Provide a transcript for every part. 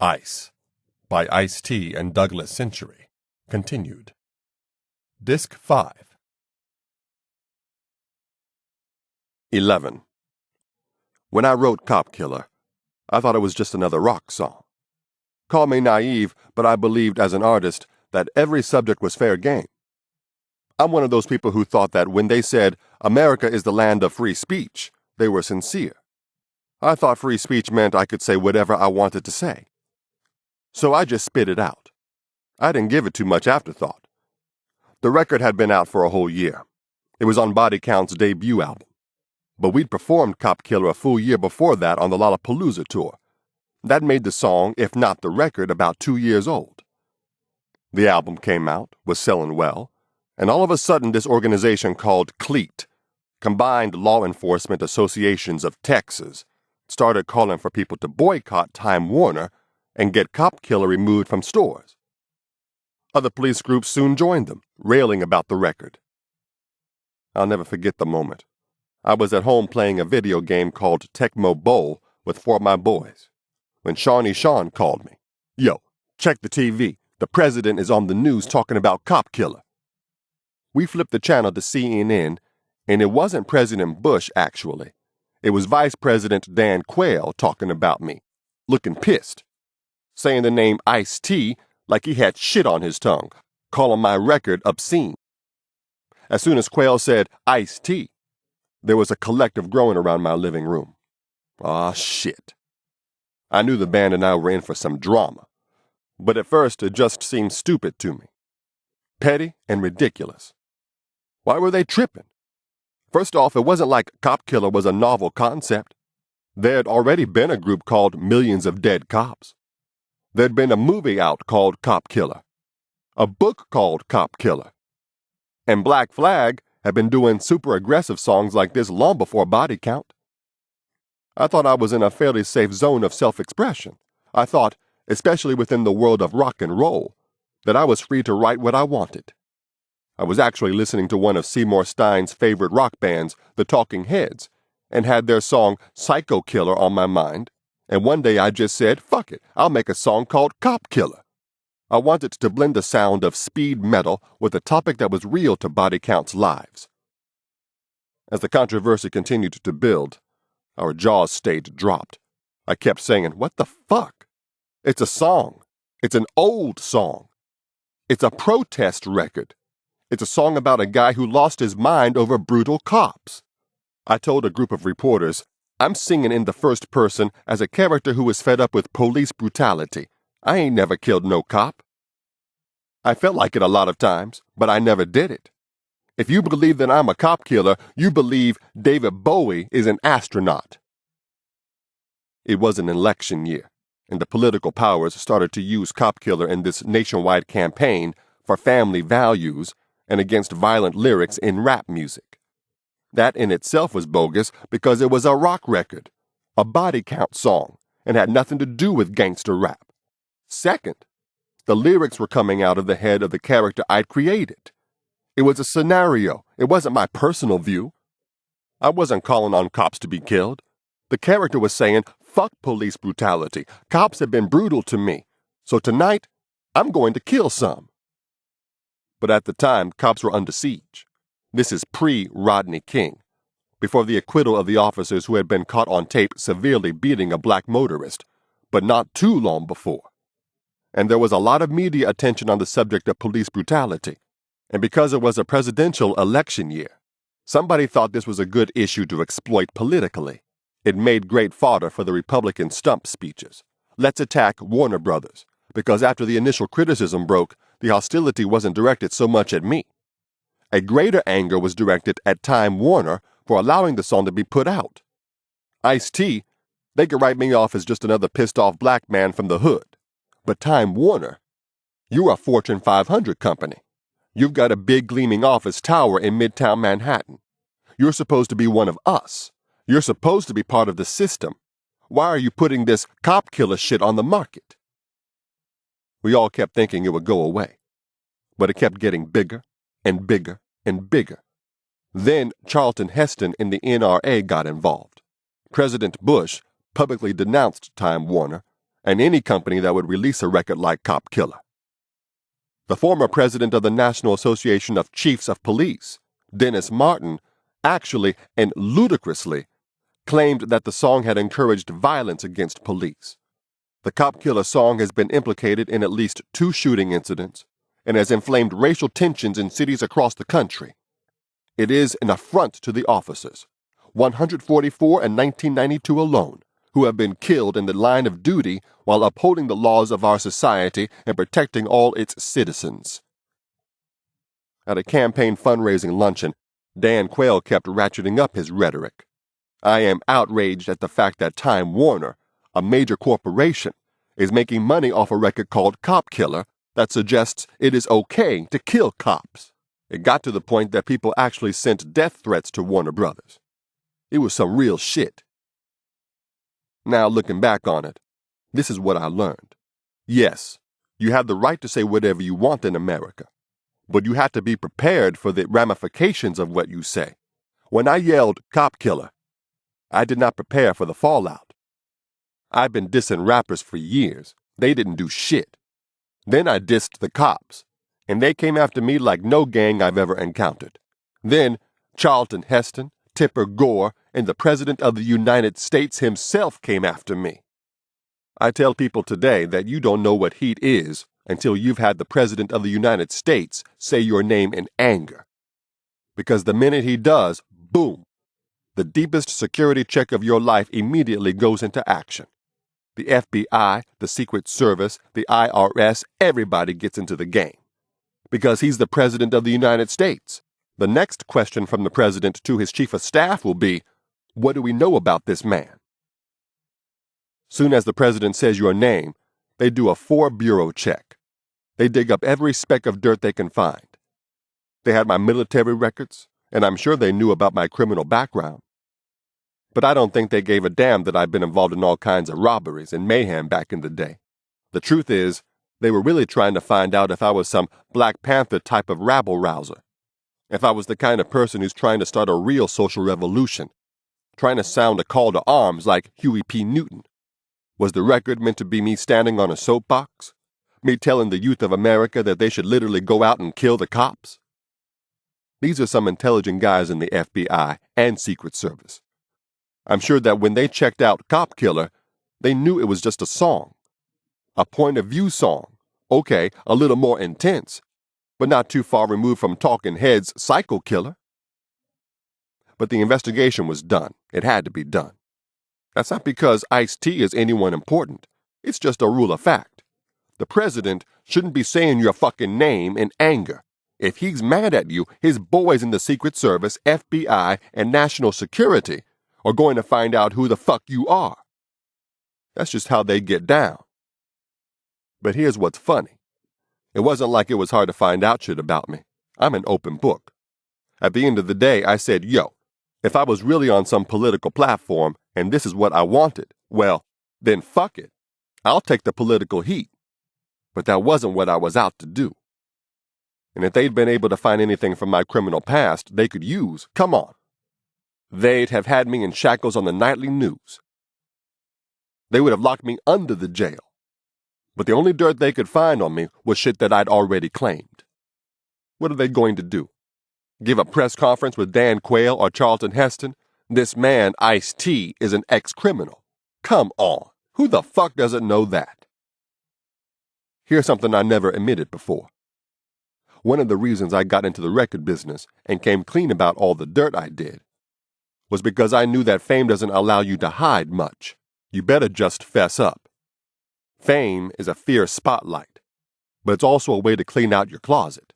Ice by Ice-T and Douglas Century. Continued. Disc 5. 11. When I wrote Cop Killer, I thought it was just another rock song. Call me naive, but I believed as an artist that every subject was fair game. I'm one of those people who thought that when they said America is the land of free speech, they were sincere. I thought free speech meant I could say whatever I wanted to say. So I just spit it out. I didn't give it too much afterthought. The record had been out for a whole year. It was on Body Count's debut album. But we'd performed Cop Killer a full year before that on the Lollapalooza tour. That made the song, if not the record, about 2 years old. The album came out, was selling well, and all of a sudden this organization called CLEAT, Combined Law Enforcement Associations of Texas, started calling for people to boycott Time Warner and get Cop Killer removed from stores. Other police groups soon joined them, railing about the record. I'll never forget the moment. I was at home playing a video game called Tecmo Bowl with 4 of my boys, when Shawnee Sean called me. Yo, check the TV. The president is on the news talking about Cop Killer. We flipped the channel to CNN, and it wasn't President Bush, actually. It was Vice President Dan Quayle talking about me, looking pissed, saying the name Ice-T like he had shit on his tongue, calling my record obscene. As soon as Quayle said Ice-T, there was a collective groan around my living room. Aw, shit. I knew the band and I were in for some drama, but at first it just seemed stupid to me. Petty and ridiculous. Why were they tripping? First off, it wasn't like Cop Killer was a novel concept. There had already been a group called Millions of Dead Cops. There'd been a movie out called Cop Killer, a book called Cop Killer, and Black Flag had been doing super aggressive songs like this long before Body Count. I thought I was in a fairly safe zone of self-expression. I thought, especially within the world of rock and roll, that I was free to write what I wanted. I was actually listening to one of Seymour Stein's favorite rock bands, the Talking Heads, and had their song Psycho Killer on my mind, and one day I just said, fuck it, I'll make a song called Cop Killer. I wanted to blend the sound of speed metal with a topic that was real to Body Count's lives. As the controversy continued to build, our jaws stayed dropped. I kept saying, what the fuck? It's a song. It's an old song. It's a protest record. It's a song about a guy who lost his mind over brutal cops. I told a group of reporters, I'm singing in the first person as a character who is fed up with police brutality. I ain't never killed no cop. I felt like it a lot of times, but I never did it. If you believe that I'm a cop killer, you believe David Bowie is an astronaut. It was an election year, and the political powers started to use Cop Killer in this nationwide campaign for family values and against violent lyrics in rap music. That in itself was bogus because it was a rock record, a Body Count song, and had nothing to do with gangster rap. Second, the lyrics were coming out of the head of the character I'd created. It was a scenario. It wasn't my personal view. I wasn't calling on cops to be killed. The character was saying, fuck police brutality. Cops have been brutal to me. So tonight, I'm going to kill some. But at the time, cops were under siege. This is pre-Rodney King, before the acquittal of the officers who had been caught on tape severely beating a black motorist, but not too long before. And there was a lot of media attention on the subject of police brutality. And because it was a presidential election year, somebody thought this was a good issue to exploit politically. It made great fodder for the Republican stump speeches. Let's attack Warner Brothers, because after the initial criticism broke, the hostility wasn't directed so much at me. A greater anger was directed at Time Warner for allowing the song to be put out. Ice-T, they could write me off as just another pissed-off black man from the hood. But Time Warner, you're a Fortune 500 company. You've got a big gleaming office tower in Midtown Manhattan. You're supposed to be one of us. You're supposed to be part of the system. Why are you putting this cop killer shit on the market? We all kept thinking it would go away, but it kept getting bigger and bigger and bigger. Then Charlton Heston in the NRA got involved. President Bush publicly denounced Time Warner and any company that would release a record like Cop Killer. The former president of the National Association of Chiefs of Police, Dennis Martin, actually and ludicrously claimed that the song had encouraged violence against police. The Cop Killer song has been implicated in at least 2 shooting incidents and has inflamed racial tensions in cities across the country. It is an affront to the officers, 144 in 1992 alone, who have been killed in the line of duty while upholding the laws of our society and protecting all its citizens. At a campaign fundraising luncheon, Dan Quayle kept ratcheting up his rhetoric. I am outraged at the fact that Time Warner, a major corporation, is making money off a record called Cop Killer that suggests it is okay to kill cops. It got to the point that people actually sent death threats to Warner Brothers. It was some real shit. Now, looking back on it, this is what I learned. Yes, you have the right to say whatever you want in America, but you have to be prepared for the ramifications of what you say. When I yelled Cop Killer, I did not prepare for the fallout. I've been dissing rappers for years. They didn't do shit. Then I dissed the cops, and they came after me like no gang I've ever encountered. Then Charlton Heston, Tipper Gore, and the President of the United States himself came after me. I tell people today that you don't know what heat is until you've had the President of the United States say your name in anger. Because the minute he does, boom, the deepest security check of your life immediately goes into action. The FBI, the Secret Service, the IRS, everybody gets into the game. Because he's the President of the United States. The next question from the President to his Chief of Staff will be, what do we know about this man? Soon as the President says your name, they do a 4-bureau check. They dig up every speck of dirt they can find. They had my military records, and I'm sure they knew about my criminal background. But I don't think they gave a damn that I'd been involved in all kinds of robberies and mayhem back in the day. The truth is, they were really trying to find out if I was some Black Panther type of rabble-rouser. If I was the kind of person who's trying to start a real social revolution, trying to sound a call to arms like Huey P. Newton. Was the record meant to be me standing on a soapbox? Me telling the youth of America that they should literally go out and kill the cops? These are some intelligent guys in the FBI and Secret Service. I'm sure that when they checked out Cop Killer, they knew it was just a song. A point of view song. Okay, a little more intense, but not too far removed from Talking Heads' Psycho Killer. But the investigation was done. It had to be done. That's not because Ice-T is anyone important. It's just a rule of fact. The president shouldn't be saying your fucking name in anger. If he's mad at you, his boys in the Secret Service, FBI, and National Security are going to find out who the fuck you are. That's just how they get down. But here's what's funny. It wasn't like it was hard to find out shit about me. I'm an open book. At the end of the day, I said, yo, if I was really on some political platform and this is what I wanted, well, then fuck it. I'll take the political heat. But that wasn't what I was out to do. And if they'd been able to find anything from my criminal past they could use, come on. They'd have had me in shackles on the nightly news. They would have locked me under the jail. But the only dirt they could find on me was shit that I'd already claimed. What are they going to do? Give a press conference with Dan Quayle or Charlton Heston? This man, Ice-T, is an ex-criminal. Come on. Who the fuck doesn't know that? Here's something I never admitted before. One of the reasons I got into the record business and came clean about all the dirt I did was because I knew that fame doesn't allow you to hide much. You better just fess up. Fame is a fierce spotlight, but it's also a way to clean out your closet.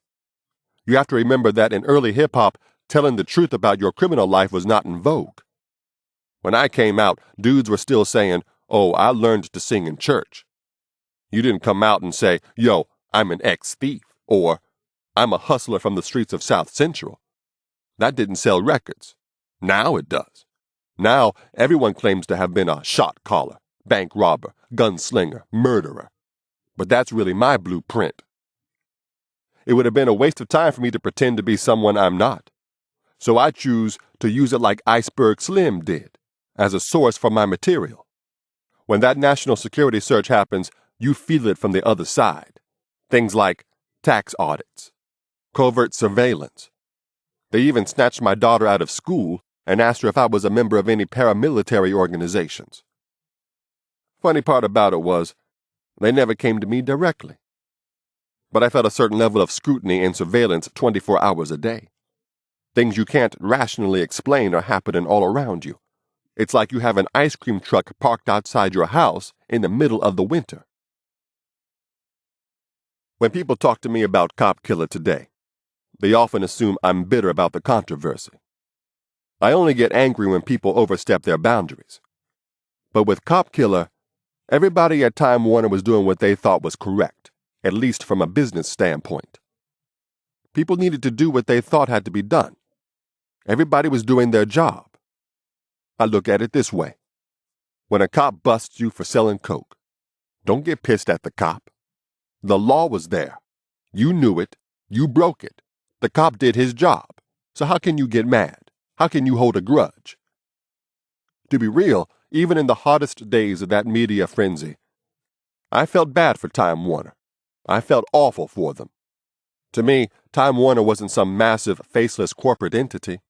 You have to remember that in early hip-hop, telling the truth about your criminal life was not in vogue. When I came out, dudes were still saying, oh, I learned to sing in church. You didn't come out and say, yo, I'm an ex-thief, or I'm a hustler from the streets of South Central. That didn't sell records. Now it does. Now everyone claims to have been a shot caller, bank robber, gunslinger, murderer. But that's really my blueprint. It would have been a waste of time for me to pretend to be someone I'm not. So I choose to use it like Iceberg Slim did, as a source for my material. When that national security search happens, you feel it from the other side. Things like tax audits, covert surveillance. They even snatched my daughter out of school and asked her if I was a member of any paramilitary organizations. Funny part about it was, they never came to me directly. But I felt a certain level of scrutiny and surveillance 24 hours a day. Things you can't rationally explain are happening all around you. It's like you have an ice cream truck parked outside your house in the middle of the winter. When people talk to me about Cop Killer today, they often assume I'm bitter about the controversy. I only get angry when people overstep their boundaries. But with Cop Killer, everybody at Time Warner was doing what they thought was correct, at least from a business standpoint. People needed to do what they thought had to be done. Everybody was doing their job. I look at it this way. When a cop busts you for selling coke, don't get pissed at the cop. The law was there. You knew it. You broke it. The cop did his job. So how can you get mad? How can you hold a grudge? To be real, even in the hottest days of that media frenzy, I felt bad for Time Warner. I felt awful for them. To me, Time Warner wasn't some massive, faceless corporate entity.